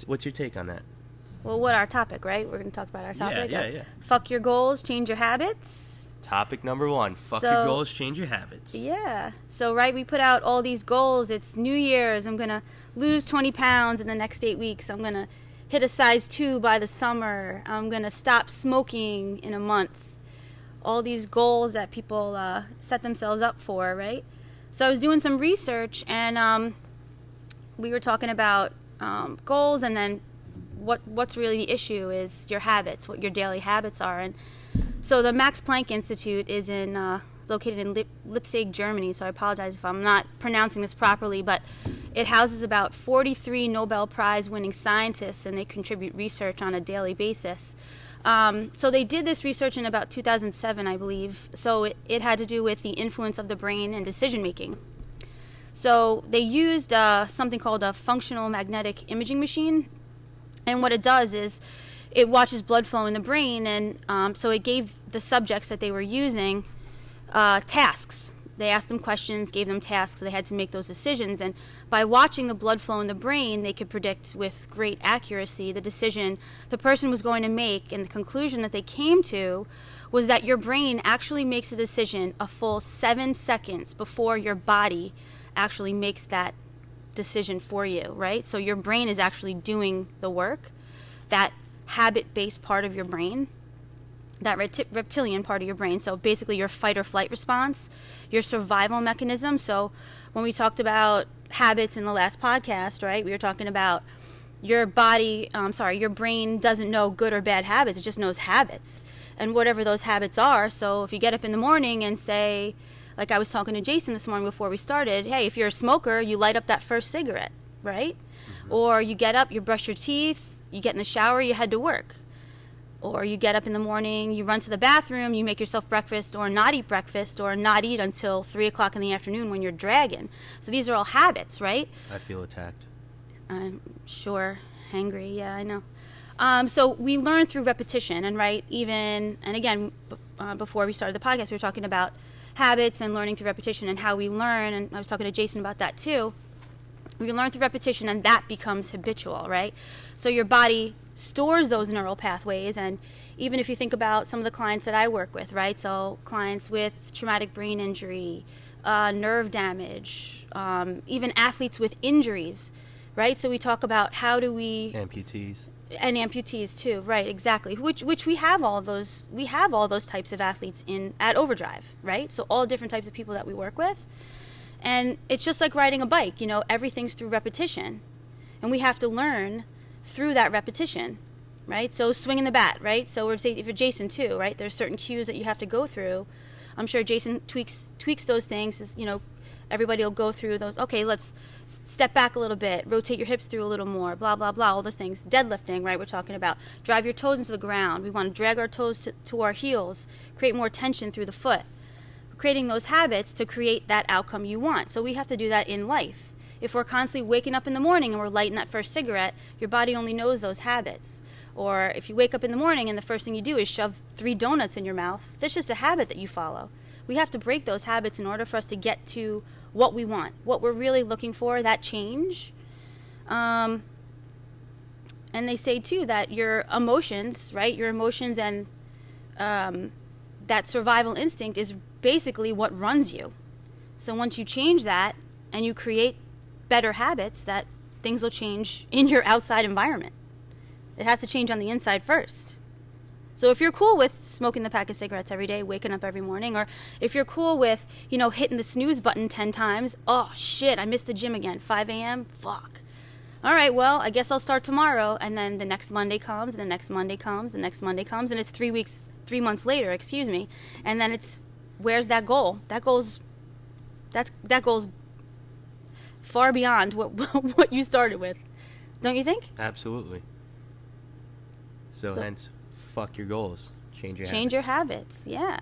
What's your take on that? Well, what our topic, right? We're going to talk about our topic. Yeah. Fuck your goals, change your habits. Topic number 1, fuck your goals, change your habits. Yeah. So, right, we put out all these goals. It's New Year's. I'm going to lose 20 pounds in the next 8 weeks. I'm going to hit a size 2 by the summer. I'm going to stop smoking in a month. All these goals that people set themselves up for, right? So I was doing some research, and we were talking about goals, and then what's really the issue is your habits, what your daily habits are. And so the Max Planck Institute is located in Leipzig, Germany, so I apologize if I'm not pronouncing this properly, but it houses about 43 Nobel Prize winning scientists, and they contribute research on a daily basis. So they did this research in about 2007, I believe. So it had to do with the influence of the brain and decision making. So they used something called a functional magnetic imaging machine. And what it does is it watches blood flow in the brain. And so it gave the subjects that they were using tasks. They asked them questions, gave them tasks, so they had to make those decisions. And by watching the blood flow in the brain, they could predict with great accuracy the decision the person was going to make. And the conclusion that they came to was that your brain actually makes a decision a full 7 seconds before your body actually makes that decision for you, right? So your brain is actually doing the work. That habit-based part of your brain, that reptilian part of your brain, so basically your fight or flight response, your survival mechanism. So when we talked about habits in the last podcast, right, we were talking about your brain doesn't know good or bad habits, it just knows habits, and whatever those habits are. So if you get up in the morning and say, like I was talking to Jason this morning before we started, hey, if you're a smoker, you light up that first cigarette, right? Mm-hmm. Or you get up, you brush your teeth, you get in the shower, you head to work. Or you get up in the morning, you run to the bathroom, you make yourself breakfast, or not eat breakfast, or not eat until 3 o'clock in the afternoon when you're dragging. So these are all habits, right? I feel attacked. I'm sure. Hangry, yeah, I know. So we learn through repetition, and again, before we started the podcast, we were talking about habits and learning through repetition and how we learn, and I was talking to Jason about that too. We learn through repetition, and that becomes habitual, right? So your body stores those neural pathways, and even if you think about some of the clients that I work with, right? So clients with traumatic brain injury, nerve damage, even athletes with injuries, right? So we talk about how do we... Amputees. And amputees too, right, exactly. Which we have all those types of athletes at Overdrive, right? So all different types of people that we work with. And it's just like riding a bike, everything's through repetition. And we have to learn through that repetition, right? So swinging the bat, right? So we're saying if you're Jason too, right? There's certain cues that you have to go through. I'm sure Jason tweaks those things. Everybody will go through those. Okay, let's step back a little bit, rotate your hips through a little more, blah, blah, blah, all those things. Deadlifting, right, we're talking about. Drive your toes into the ground. We want to drag our toes to our heels, create more tension through the foot. Creating those habits to create that outcome you want. So we have to do that in life. If we're constantly waking up in the morning and we're lighting that first cigarette, your body only knows those habits. Or if you wake up in the morning and the first thing you do is shove 3 donuts in your mouth, that's just a habit that you follow. We have to break those habits in order for us to get to what we want, what we're really looking for, that change. And they say, too, that your emotions, right, and that survival instinct is basically what runs you. So once you change that and you create better habits, that things will change in your outside environment. It has to change on the inside first. So if you're cool with smoking the pack of cigarettes every day, waking up every morning, or if you're cool with, hitting the snooze button 10 times, oh shit, I missed the gym again, 5 a.m., fuck. All right, well, I guess I'll start tomorrow, and then the next Monday comes, and the next Monday comes, the next Monday comes, and it's 3 months later, and then it's, where's that goal? That goal's far beyond what you started with, don't you think? Absolutely. So hence, fuck your goals. Change your habits. Change your habits, yeah.